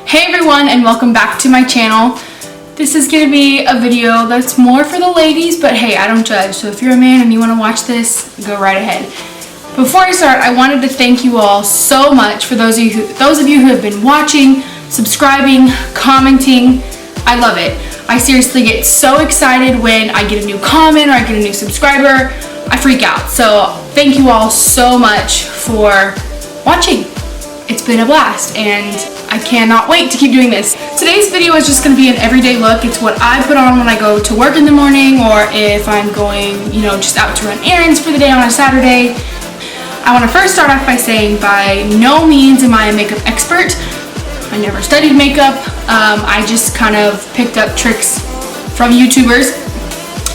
Hey everyone, and welcome back to my channel. This is going to be a video that's more for the ladies, but hey, I don't judge. So if you're a man and you want to watch this, go right ahead. Before I start, I wanted to thank you all so much for those of you who have been watching, subscribing, commenting. I love it. I seriously get so excited when I get a new comment or I get a new subscriber. I freak out. So thank you all so much for watching. It's been a blast and I cannot wait to keep doing this. Today's video is just going to be an everyday look. It's what I put on when I go to work in the morning, or if I'm going, just out to run errands for the day on a Saturday. I want to first start off by saying by no means am I a makeup expert. I never studied makeup. I just kind of picked up tricks from YouTubers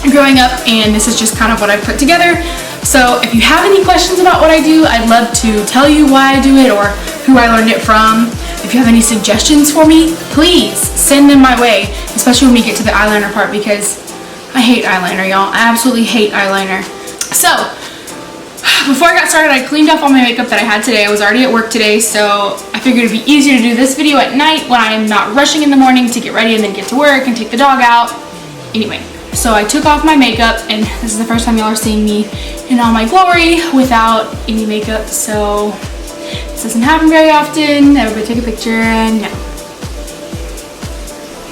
growing up, and this is just kind of what I put together. So if you have any questions about what I do, I'd love to tell you why I do it or who I learned it from. If you have any suggestions for me, please send them my way, especially when we get to the eyeliner part, because I hate eyeliner, y'all. I absolutely hate eyeliner. So before I got started, I cleaned up all my makeup that I had today. I was already at work today, so I figured it'd be easier to do this video at night when I'm not rushing in the morning to get ready and then get to work and take the dog out. Anyway, so I took off my makeup, and this is the first time y'all are seeing me in all my glory without any makeup, so this doesn't happen very often. Everybody take a picture and yeah.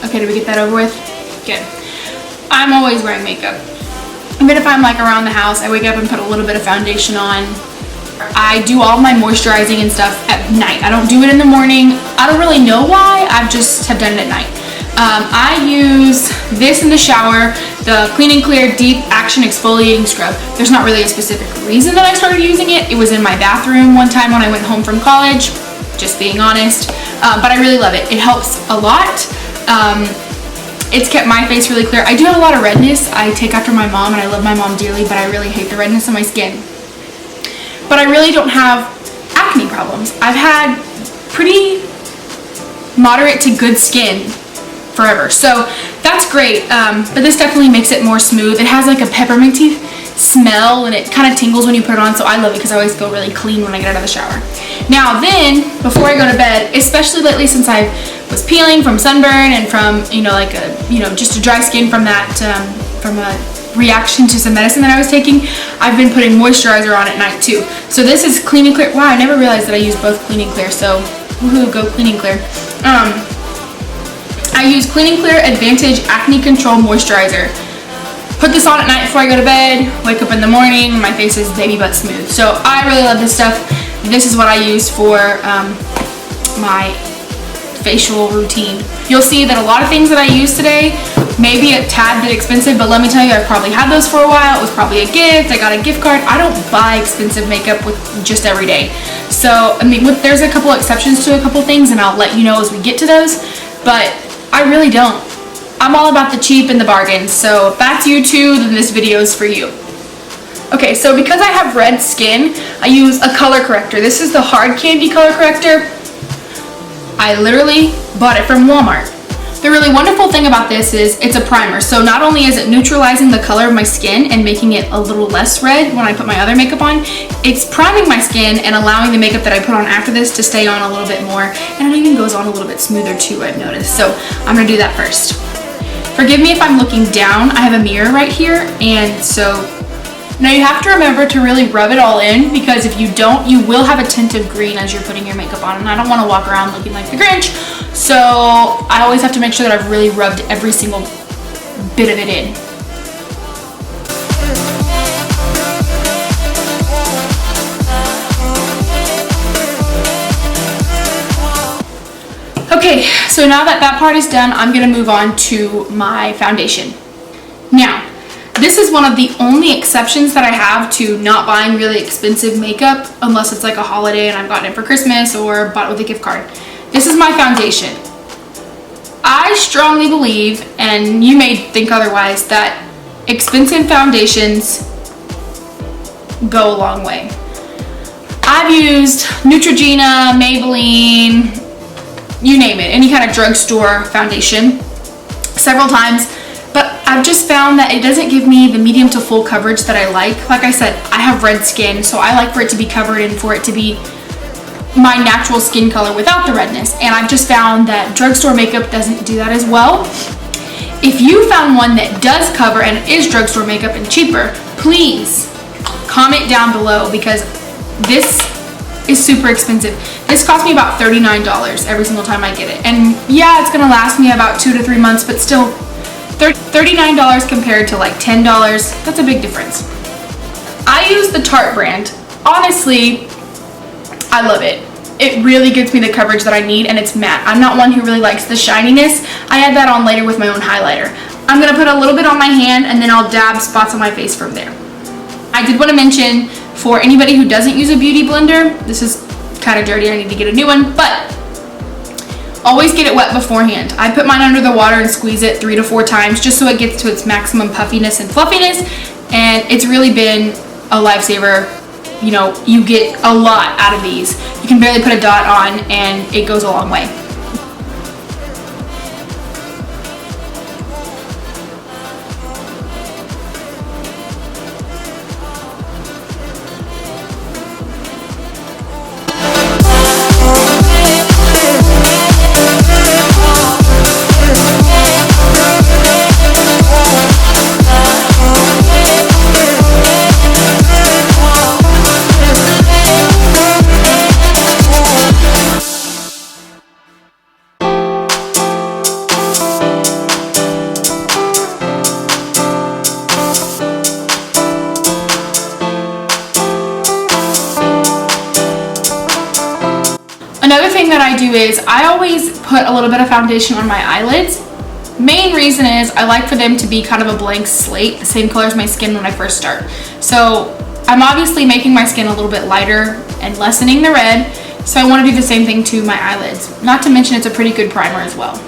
Okay, did we get that over with? Good. I'm always wearing makeup. Even if I'm like around the house, I wake up and put a little bit of foundation on. I do all my moisturizing and stuff at night. I don't do it in the morning. I don't really know why. I just have done it at night. I use this in the shower, the Clean & Clear Deep Action Exfoliating Scrub. There's not really a specific reason that I started using it. It was in my bathroom one time when I went home from college, just being honest. But I really love it. It helps a lot. It's kept my face really clear. I do have a lot of redness. I take after my mom, and I love my mom dearly, but I really hate the redness on my skin. But I really don't have acne problems. I've had pretty moderate to good skin forever, so that's great. But this definitely makes it more smooth. It has like a pepperminty smell, and it kind of tingles when you put it on, so I love it because I always feel really clean when I get out of the shower. Now then, before I go to bed, especially lately since I was peeling from sunburn and from just a dry skin from that from a reaction to some medicine that I was taking, I've been putting moisturizer on at night too. So this is Clean & Clear. Wow, I never realized that I use both Clean & Clear, so woohoo, go Clean & Clear. I use Clean & Clear Advantage Acne Control Moisturizer. Put this on at night before I go to bed, wake up in the morning, my face is baby butt smooth. So I really love this stuff. This is what I use for my facial routine. You'll see that a lot of things that I use today may be a tad bit expensive, but let me tell you, I've probably had those for a while. It was probably a gift. I got a gift card. I don't buy expensive makeup with just every day. So, I mean, there's a couple exceptions to a couple things, and I'll let you know as we get to those, but I really don't. I'm all about the cheap and the bargains, so if that's you too, then this video is for you. Okay, so because I have red skin, I use a color corrector. This is the Hard Candy color corrector. I literally bought it from Walmart. The really wonderful thing about this is it's a primer, so not only is it neutralizing the color of my skin and making it a little less red when I put my other makeup on, it's priming my skin and allowing the makeup that I put on after this to stay on a little bit more, and it even goes on a little bit smoother too, I've noticed. So I'm gonna do that first. Forgive me if I'm looking down. I have a mirror right here, and so now you have to remember to really rub it all in, because if you don't, you will have a tint of green as you're putting your makeup on, and I don't want to walk around looking like the Grinch, so I always have to make sure that I've really rubbed every single bit of it in. Okay, so now that that part is done, I'm going to move on to my foundation. Now, this is one of the only exceptions that I have to not buying really expensive makeup, unless it's like a holiday and I've gotten it for Christmas or bought it with a gift card. This is my foundation. I strongly believe, and you may think otherwise, that expensive foundations go a long way. I've used Neutrogena, Maybelline, you name it, any kind of drugstore foundation several times, but I've just found that it doesn't give me the medium to full coverage that I like. Like I said, I have red skin, so I like for it to be covered and for it to be my natural skin color without the redness. And I've just found that drugstore makeup doesn't do that as well. If you found one that does cover and is drugstore makeup and cheaper, please comment down below, because this is super expensive. This cost me about $39 every single time I get it. And yeah, it's gonna last me about 2 to 3 months, but still $39 compared to like $10, that's a big difference. I use the Tarte brand. Honestly, I love it. It really gives me the coverage that I need, and it's matte. I'm not one who really likes the shininess. I add that on later with my own highlighter. I'm gonna put a little bit on my hand, and then I'll dab spots on my face from there. I did want to mention, for anybody who doesn't use a beauty blender, this is kind of dirty, I need to get a new one, but always get it wet beforehand. I put mine under the water and squeeze it 3 to 4 times just so it gets to its maximum puffiness and fluffiness, and it's really been a lifesaver. You know, you get a lot out of these. You can barely put a dot on and it goes a long way. Another thing that I do is I always put a little bit of foundation on my eyelids. Main reason is I like for them to be kind of a blank slate, the same color as my skin when I first start. So I'm obviously making my skin a little bit lighter and lessening the red, so I want to do the same thing to my eyelids. Not to mention it's a pretty good primer as well.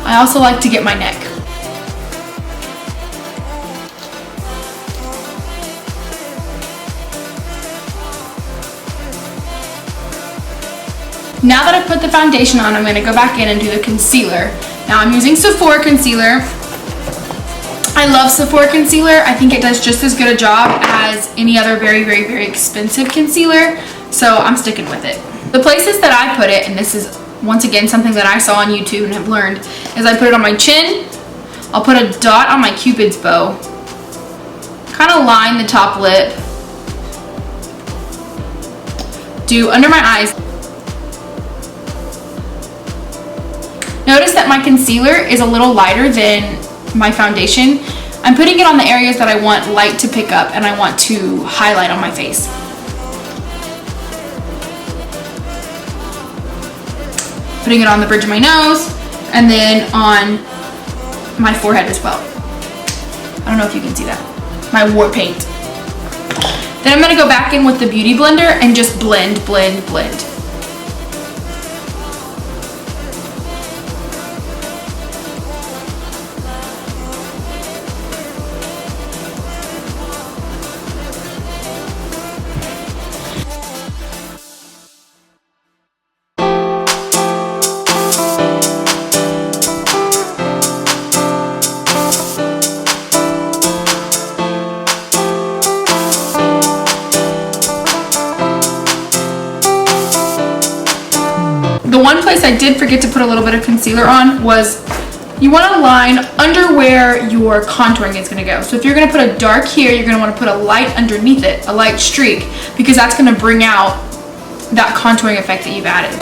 I also like to get my neck. Now that I've put the foundation on, I'm going to go back in and do the concealer. Now I'm using Sephora concealer. I love Sephora concealer. I think it does just as good a job as any other very, very, very expensive concealer, so I'm sticking with it. The places that I put it, and this is once again something that I saw on YouTube and have learned, is I put it on my chin. I'll put a dot on my Cupid's bow, kind of line the top lip, do under my eyes. Notice that my concealer is a little lighter than my foundation. I'm putting it on the areas that I want light to pick up and I want to highlight on my face. Putting it on the bridge of my nose and then on my forehead as well. I don't know if you can see that. My war paint. Then I'm going to go back in with the Beauty Blender and just blend, blend, blend. The one place I did forget to put a little bit of concealer on was you want to line under where your contouring is going to go. So if you're going to put a dark here, you're going to want to put a light underneath it, a light streak, because that's going to bring out that contouring effect that you've added.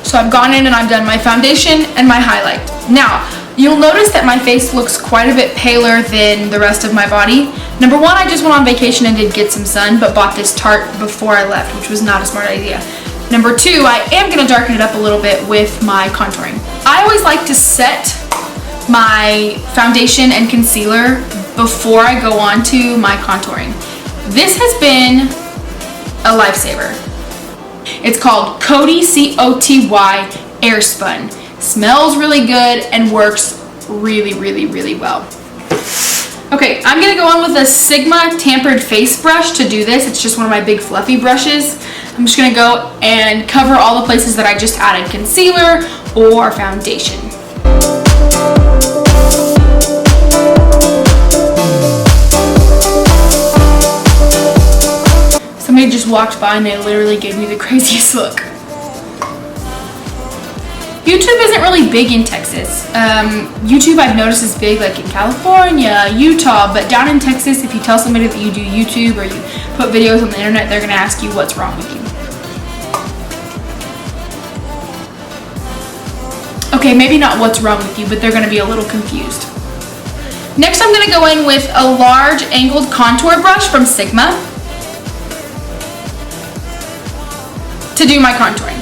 So I've gone in and I've done my foundation and my highlight. Now, you'll notice that my face looks quite a bit paler than the rest of my body. Number one, I just went on vacation and did get some sun, but bought this Tarte before I left, which was not a smart idea. Number two, I am going to darken it up a little bit with my contouring. I always like to set my foundation and concealer before I go on to my contouring. This has been a lifesaver. It's called Coty, C-O-T-Y Airspun. Smells really good and works really, really, really well. Okay, I'm gonna go in with a Sigma tampered face brush to do this. It's just one of my big fluffy brushes. I'm just gonna go and cover all the places that I just added concealer or foundation. Somebody just walked by and they literally gave me the craziest look. YouTube isn't really big in Texas. YouTube I've noticed is big like in California, Utah, but down in Texas, if you tell somebody that you do YouTube or you put videos on the internet, they're gonna ask you what's wrong with you. Okay, maybe not what's wrong with you, but they're gonna be a little confused. Next, I'm gonna go in with a large angled contour brush from Sigma to do my contouring.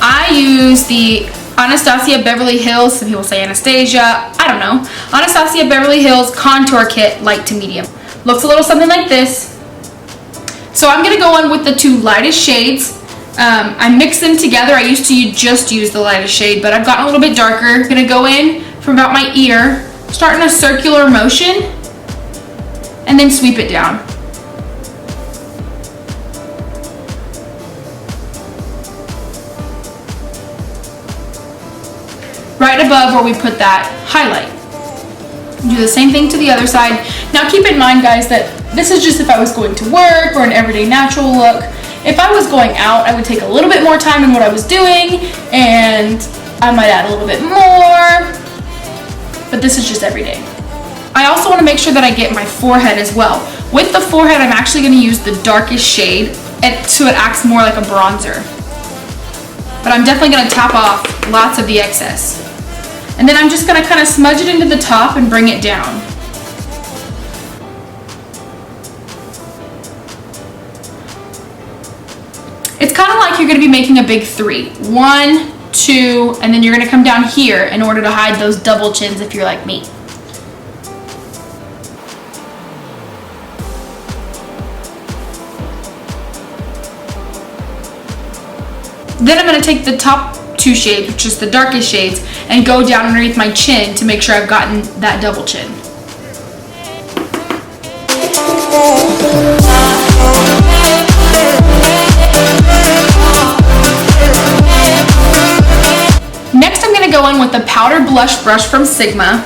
I use the Anastasia Beverly Hills, some people say Anastasia, I don't know. Anastasia Beverly Hills Contour Kit, light to medium. Looks a little something like this. So I'm gonna go in with the two lightest shades. I mix them together. I used to just use the lightest shade, but I've gotten a little bit darker. I'm gonna go in from about my ear, start in a circular motion, and then sweep it down. Right above where we put that highlight. Do the same thing to the other side. Now keep in mind, guys, that this is just if I was going to work or an everyday natural look. If I was going out, I would take a little bit more time in what I was doing and I might add a little bit more, but this is just every day. I also want to make sure that I get my forehead as well. With the forehead, I'm actually going to use the darkest shade so it acts more like a bronzer. But I'm definitely going to tap off lots of the excess. And then I'm just going to kind of smudge it into the top and bring it down. It's kind of like you're going to be making a big three. 1, 2, and then you're going to come down here in order to hide those double chins if you're like me. Then I'm going to take the top two shades, which is the darkest shades, and go down underneath my chin to make sure I've gotten that double chin. Next, I'm going to go in with the powder blush brush from Sigma.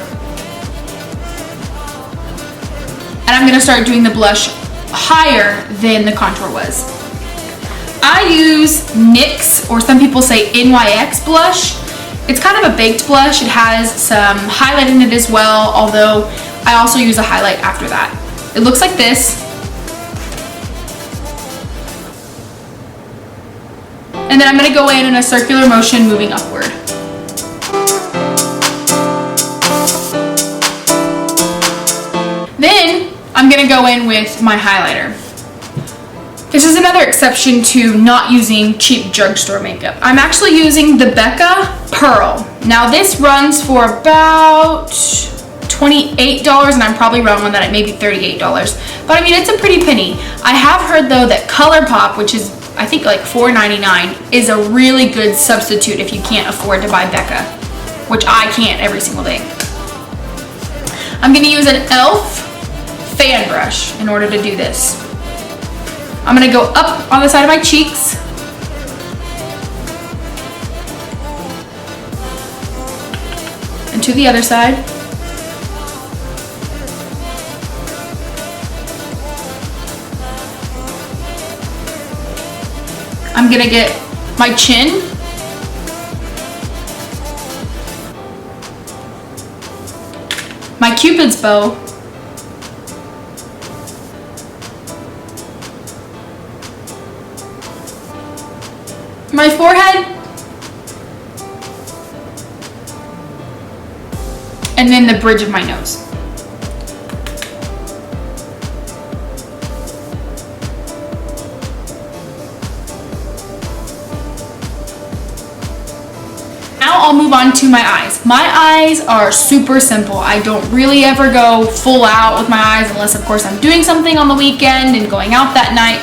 And I'm going to start doing the blush higher than the contour was. I use NYX, or some people say NYX blush. It's kind of a baked blush. It has some highlight in it as well, although I also use a highlight after that. It looks like this. And then I'm going to go in a circular motion moving upward. Then I'm going to go in with my highlighter. This is another exception to not using cheap drugstore makeup. I'm actually using the Becca Pearl. Now this runs for about $28, and I'm probably wrong on that, it may be $38. But I mean, it's a pretty penny. I have heard though that ColourPop, which is I think like $4.99, is a really good substitute if you can't afford to buy Becca, which I can't every single day. I'm gonna use an e.l.f. fan brush in order to do this. I'm gonna go up on the side of my cheeks. And to the other side. I'm gonna get my chin. My Cupid's bow. My forehead, and then the bridge of my nose. Now I'll move on to my eyes. My eyes are super simple. I don't really ever go full out with my eyes unless of course I'm doing something on the weekend and going out that night.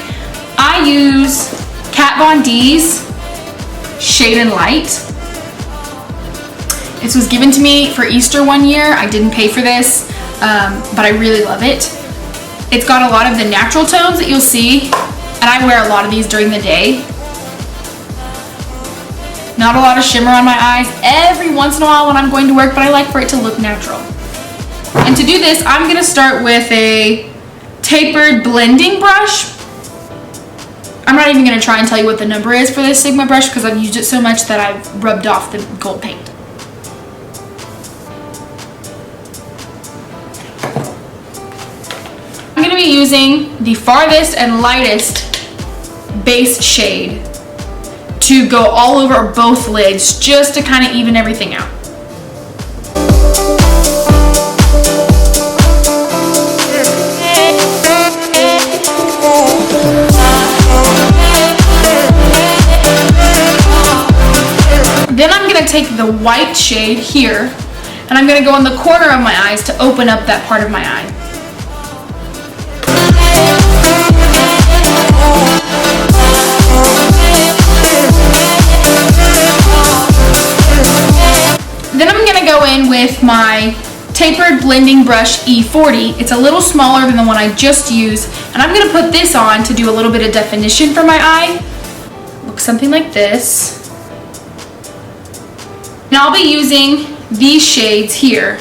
I use Kat Von D's Shade and Light. This was given to me for Easter one year. I didn't pay for this. but I really love it. It's got a lot of the natural tones that you'll see, and I wear a lot of these during the day. Not a lot of shimmer on my eyes every once in a while when I'm going to work, but I like for it to look natural. And to do this, I'm gonna start with a tapered blending brush. I'm not even gonna try and tell you what the number is for this Sigma brush because I've used it so much that I've rubbed off the gold paint. I'm gonna be using the farthest and lightest base shade to go all over both lids just to kind of even everything out. Then I'm going to take the white shade here and I'm going to go in the corner of my eyes to open up that part of my eye. Then I'm going to go in with my tapered blending brush E40. It's a little smaller than the one I just used, and I'm going to put this on to do a little bit of definition for my eye. Looks something like this. And I'll be using these shades here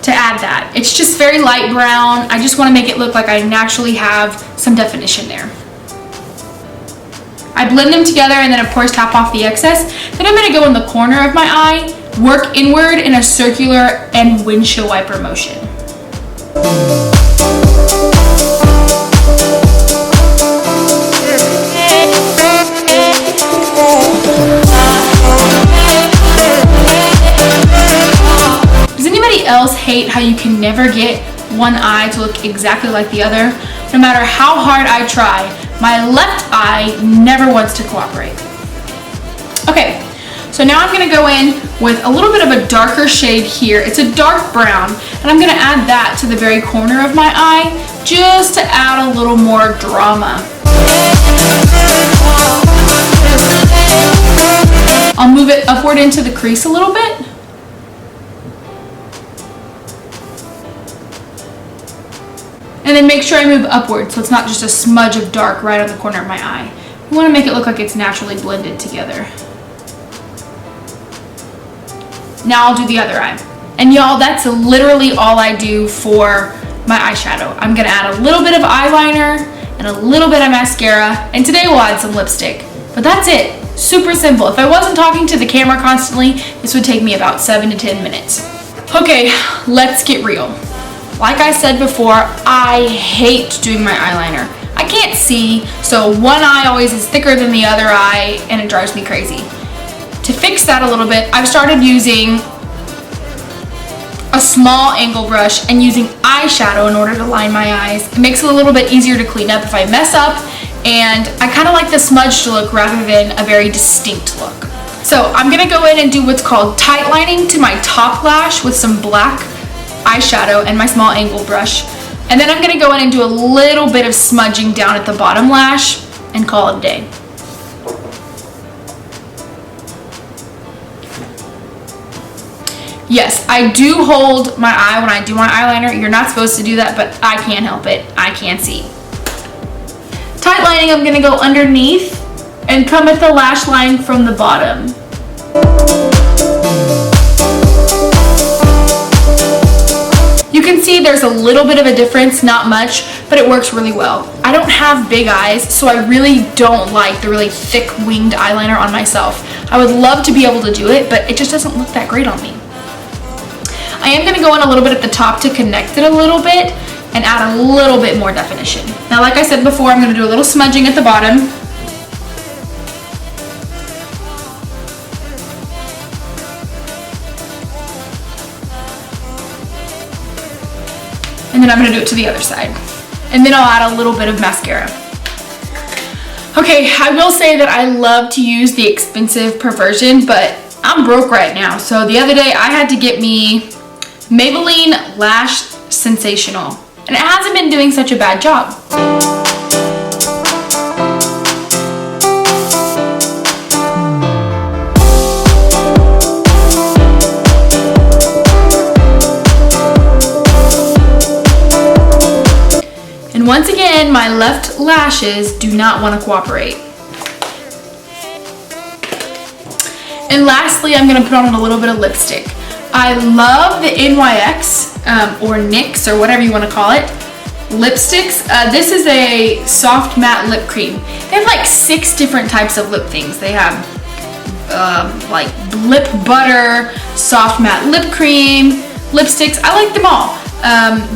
to add that. It's just very light brown. I just want to make it look like I naturally have some definition there. I blend them together and then of course tap off the excess. Then I'm going to go in the corner of my eye, work inward in a circular and windshield wiper motion. Does anybody else hate how you can never get one eye to look exactly like the other? No matter how hard I try, my left eye never wants to cooperate. Okay. So now I'm going to go in with a little bit of a darker shade here. It's a dark brown, and I'm going to add that to the very corner of my eye just to add a little more drama. I'll move it upward into the crease a little bit. And then make sure I move upward so it's not just a smudge of dark right on the corner of my eye. We want to make it look like it's naturally blended together. Now I'll do the other eye. And y'all, that's literally all I do for my eyeshadow. I'm gonna add a little bit of eyeliner and a little bit of mascara, and today we'll add some lipstick. But that's it, super simple. If I wasn't talking to the camera constantly, this would take me about 7 to 10 minutes. Okay, let's get real. Like I said before, I hate doing my eyeliner. I can't see, so one eye always is thicker than the other eye, and it drives me crazy. To fix that a little bit, I've started using a small angle brush and using eyeshadow in order to line my eyes. It makes it a little bit easier to clean up if I mess up, and I kind of like the smudged look rather than a very distinct look. So I'm going to go in and do what's called tight lining to my top lash with some black eyeshadow and my small angle brush. And then I'm going to go in and do a little bit of smudging down at the bottom lash and call it a day. Yes, I do hold my eye when I do my eyeliner. You're not supposed to do that, but I can't help it. I can't see. Tight lining, I'm gonna go underneath and come at the lash line from the bottom. You can see there's a little bit of a difference, not much, but it works really well. I don't have big eyes, so I really don't like the really thick winged eyeliner on myself. I would love to be able to do it, but it just doesn't look that great on me. I am going to go in a little bit at the top to connect it a little bit and add a little bit more definition. Now, like I said before, I'm going to do a little smudging at the bottom. And then I'm going to do it to the other side. And then I'll add a little bit of mascara. Okay, I will say that I love to use the expensive Perversion, but I'm broke right now. So the other day I had to get me Maybelline Lash Sensational, and it hasn't been doing such a bad job. once again, my left lashes do not want to cooperate. And lastly, I'm going to put on a little bit of lipstick. I love the NYX or NYX or whatever you want to call it lipsticks. This is a soft matte lip cream. They have like 6 different types of lip things. They have like lip butter, soft matte lip cream, lipsticks. I like them all.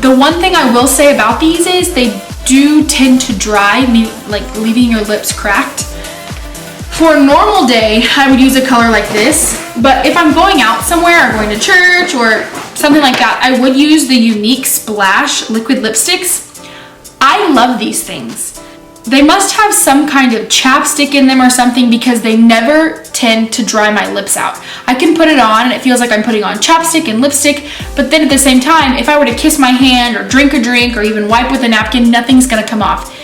The one thing I will say about these is they do tend to dry, like leaving your lips cracked. For a normal day, I would use a color like this, but if I'm going out somewhere or going to church or something like that, I would use the Unique Splash liquid lipsticks. I love these things. They must have some kind of chapstick in them or something because they never tend to dry my lips out. I can put it on and it feels like I'm putting on chapstick and lipstick, but then at the same time, if I were to kiss my hand or drink a drink or even wipe with a napkin, nothing's gonna come off.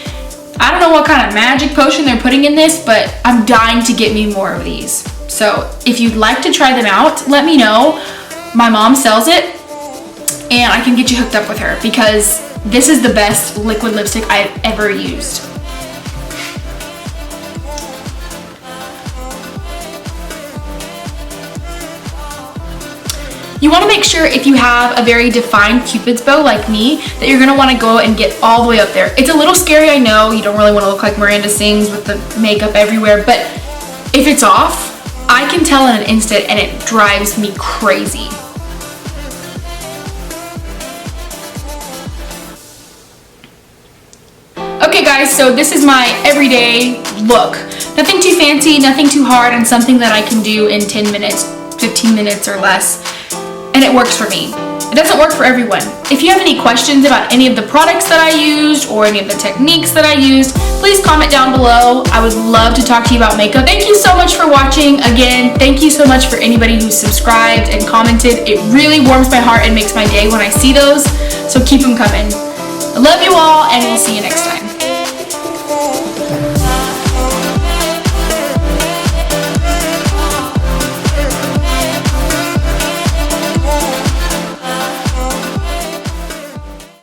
I don't know what kind of magic potion they're putting in this, but I'm dying to get me more of these. So if you'd like to try them out, let me know. My mom sells it and I can get you hooked up with her because this is the best liquid lipstick I've ever used. You want to make sure if you have a very defined Cupid's bow like me that you're going to want to go and get all the way up there. It's a little scary, I know. You don't really want to look like Miranda Sings with the makeup everywhere, but if it's off, I can tell in an instant and it drives me crazy. Okay guys, so this is my everyday look. Nothing too fancy, nothing too hard, and something that I can do in 10 minutes, 15 minutes or less. And it works for me. It doesn't work for everyone. If you have any questions about any of the products that I used or any of the techniques that I used, please comment down below. I would love to talk to you about makeup. Thank you so much for watching. Again, thank you so much for anybody who subscribed and commented. It really warms my heart and makes my day when I see those. So keep them coming. I love you all and we'll see you next time.